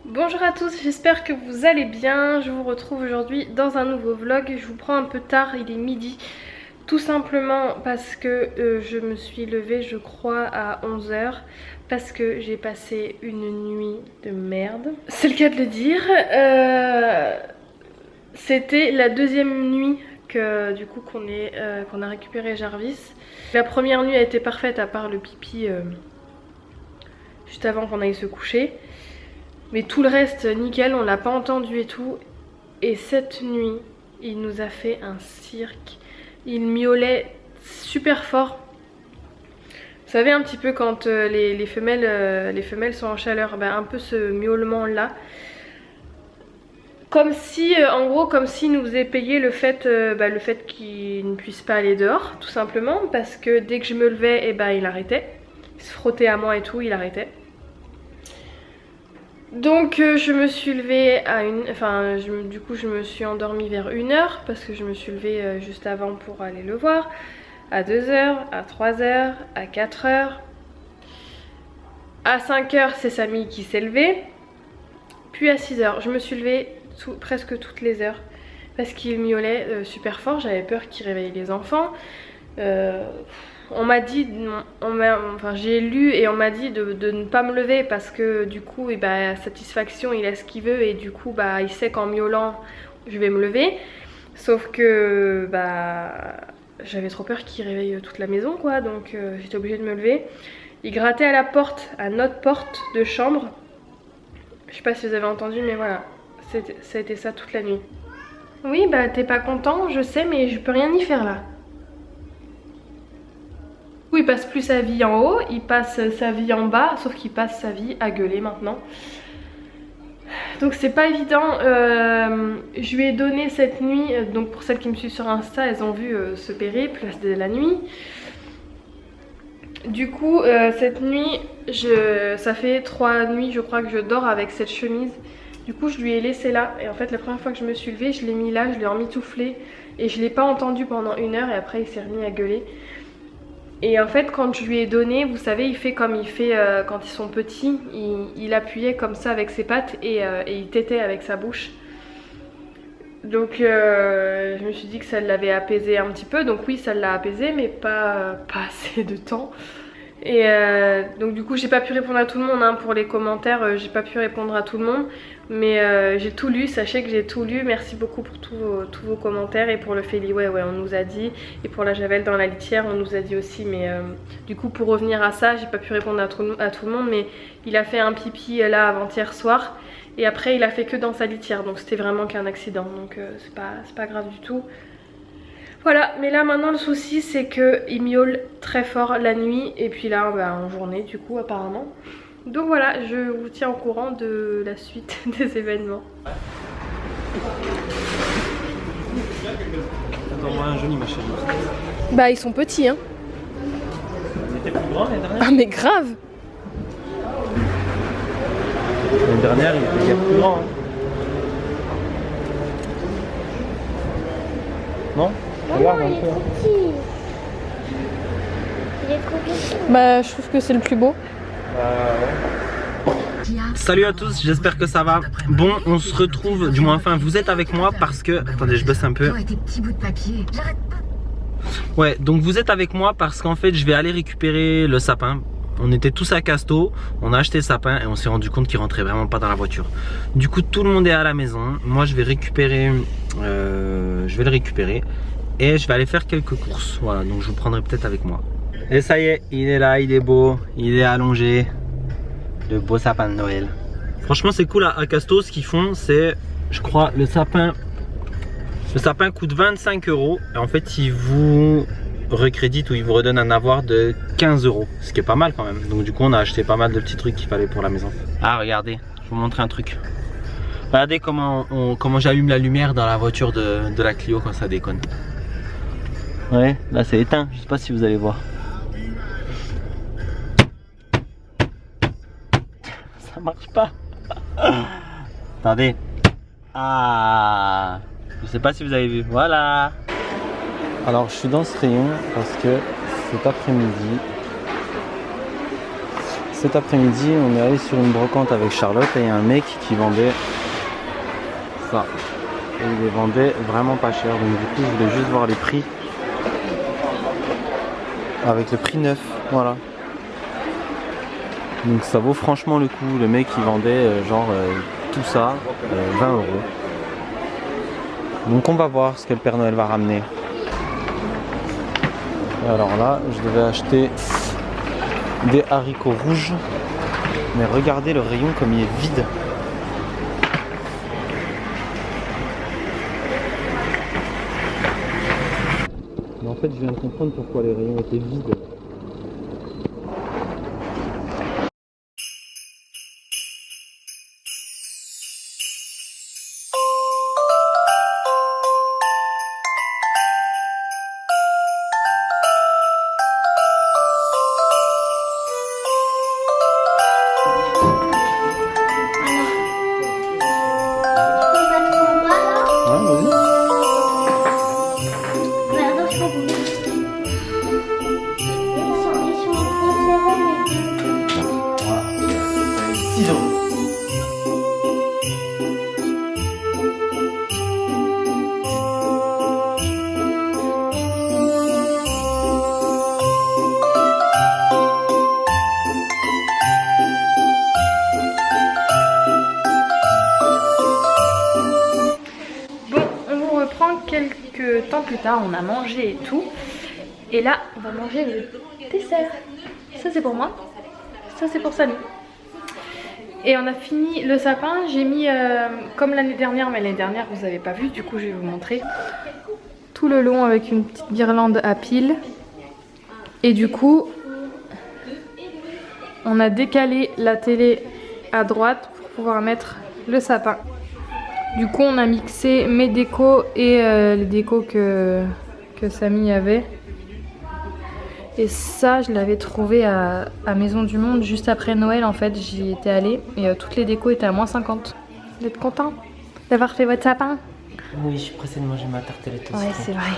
Bonjour à tous, j'espère que vous allez bien. Je vous retrouve aujourd'hui dans un nouveau vlog. Je vous prends un peu tard, il est midi. Tout simplement parce que je me suis levée, je crois, à 11 h. Parce que j'ai passé une nuit de merde. C'est le cas de le dire. C'était la deuxième nuit que, du coup, qu'on a récupéré Jarvis. La première nuit a été parfaite à part le pipi juste avant qu'on aille se coucher. Mais tout le reste, nickel, on l'a pas entendu et tout. Et cette nuit, il nous a fait un cirque. Il miaulait super fort. Vous savez un petit peu quand les femelles sont en chaleur, ben, un peu ce miaulement là. Comme si, en gros, comme s'il nous faisait payer le fait qu'il ne puisse pas aller dehors, tout simplement. Parce que dès que je me levais, il arrêtait. Il se frottait à moi et tout, il arrêtait. Donc je me suis levée à du coup je me suis endormie vers 1 h parce que je me suis levée juste avant pour aller le voir. À 2 h, à 3 h, à 4 h. À 5 h c'est Samy qui s'est levé. Puis à 6 h, je me suis levée presque toutes les heures. Parce qu'il miaulait super fort, j'avais peur qu'il réveille les enfants. On m'a dit, j'ai lu et on m'a dit de ne pas me lever parce que du coup, satisfaction, il a ce qu'il veut et du coup, il sait qu'en miaulant, je vais me lever. Sauf que, j'avais trop peur qu'il réveille toute la maison, quoi, donc j'étais obligée de me lever. Il grattait à la porte, à notre porte de chambre. Je sais pas si vous avez entendu, mais voilà, ça a été ça toute la nuit. Oui, t'es pas content, je sais, mais je peux rien y faire là. Il passe plus sa vie en haut, il passe sa vie en bas, sauf qu'il passe sa vie à gueuler maintenant. Donc c'est pas évident. Je lui ai donné cette nuit, donc pour celles qui me suivent sur Insta, elles ont vu ce périple de la nuit. Du coup, cette nuit, ça fait 3 nuits je crois que je dors avec cette chemise. Du coup je lui ai laissé là, et en fait la première fois que je me suis levée, je l'ai mis là, je l'ai emmitouflé. Et je l'ai pas entendu pendant 1 h et après il s'est remis à gueuler. Et en fait quand je lui ai donné, vous savez, il fait comme il fait quand ils sont petits. Il appuyait comme ça avec ses pattes et il tétait avec sa bouche. Donc je me suis dit que ça l'avait apaisé un petit peu. Donc oui, ça l'a apaisé, mais pas assez de temps. Et donc du coup j'ai pas pu répondre à tout le monde hein, pour les commentaires, j'ai pas pu répondre à tout le monde. Mais j'ai tout lu, sachez que j'ai tout lu. Merci beaucoup pour tous vos commentaires. Et pour le Feliway, ouais, on nous a dit. Et pour la Javel dans la litière, on nous a dit aussi. Mais du coup pour revenir à ça, j'ai pas pu répondre à tout le monde. Mais il a fait un pipi là avant-hier soir. Et après il a fait que dans sa litière. Donc c'était vraiment qu'un accident. Donc c'est pas grave du tout. Voilà, mais là maintenant le souci c'est qu'il miaule très fort la nuit et puis là en journée du coup apparemment. Donc voilà, je vous tiens au courant de la suite des événements. Attends-moi un joli ma chérie. Bah ils sont petits hein. Il était plus grand l'année dernière. Ah mais grave. L'année dernière il était plus grand. Hein. Non? Regarde un peu. Il est trop petit. Bah je trouve que c'est le plus beau. Salut à tous, j'espère que ça va. Bon, on se retrouve, du moins enfin vous êtes avec moi parce que... Attendez, je bosse un peu. Ouais, donc vous êtes avec moi parce qu'en fait je vais aller récupérer le sapin. On était tous à Casto, on a acheté le sapin et on s'est rendu compte qu'il rentrait vraiment pas dans la voiture. Du coup tout le monde est à la maison. Moi je vais récupérer, je vais le récupérer et je vais aller faire quelques courses. Voilà, donc je vous prendrai peut-être avec moi. Et ça y est, il est là, il est beau, il est allongé. Le beau sapin de Noël. Franchement c'est cool à Casto, ce qu'ils font c'est, je crois, le sapin coûte 25 €. Et en fait ils vous recréditent ou ils vous redonnent un avoir de 15 €. Ce qui est pas mal quand même. Donc du coup on a acheté pas mal de petits trucs qu'il fallait pour la maison. Ah regardez, je vais vous montrer un truc. Regardez comment j'allume la lumière dans la voiture de la Clio quand ça déconne. Ouais, là c'est éteint, je sais pas si vous allez voir. Ça marche pas. Attendez. Ah, je sais pas si vous avez vu. Voilà. Alors je suis dans ce rayon parce que cet après-midi cet après-midi, on est allé sur une brocante avec Charlotte et il y a un mec qui vendait ça. Et il les vendait vraiment pas cher. Donc du coup, je voulais juste voir les prix. Avec le prix neuf, voilà. Donc ça vaut franchement le coup. Le mec il vendait tout ça 20 €. Donc on va voir ce que le Père Noël va ramener. Et alors là, je devais acheter des haricots rouges. Mais regardez le rayon comme il est vide. Mais en fait, je viens de comprendre pourquoi les rayons étaient vides. Quelques temps plus tard, on a mangé et tout. Et là, on va manger le dessert. Ça, c'est pour moi. Ça, c'est pour Samy. Et on a fini le sapin. J'ai mis, comme l'année dernière, mais l'année dernière, vous n'avez pas vu. Du coup, je vais vous montrer. Tout le long avec une petite guirlande à piles. Et du coup, on a décalé la télé à droite pour pouvoir mettre le sapin. Du coup, on a mixé mes décos et les décos que Samy avait. Et ça, je l'avais trouvé à Maison du Monde juste après Noël. En fait, j'y étais allée et toutes les décos étaient à moins 50. Vous êtes content d'avoir fait votre sapin? Oui, je suis pressée de manger ma tartelette aussi. Ouais, c'est vrai.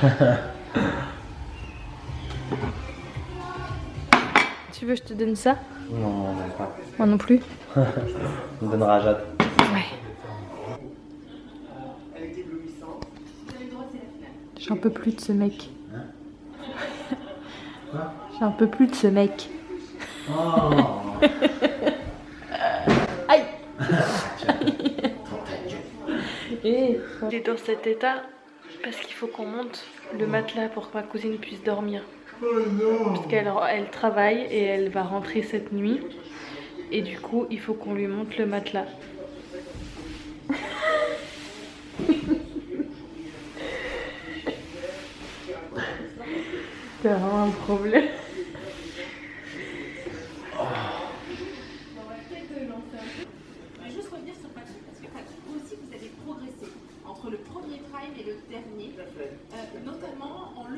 Tu veux que je te donne ça? Non, non, pas. Moi non plus. On me donnera à Jade. Ouais. J'en peux plus de ce mec. J'en peux plus de ce mec. Oh. Aïe. Il est dans cet état parce qu'il faut qu'on monte le matelas pour que ma cousine puisse dormir. Parce qu'elle travaille et elle va rentrer cette nuit. Et du coup, il faut qu'on lui monte le matelas. C'est vraiment un problème. Juste revenir sur Patrick, parce que Patrick, vous aussi, vous avez progressé entre le premier prime et le dernier, notamment en le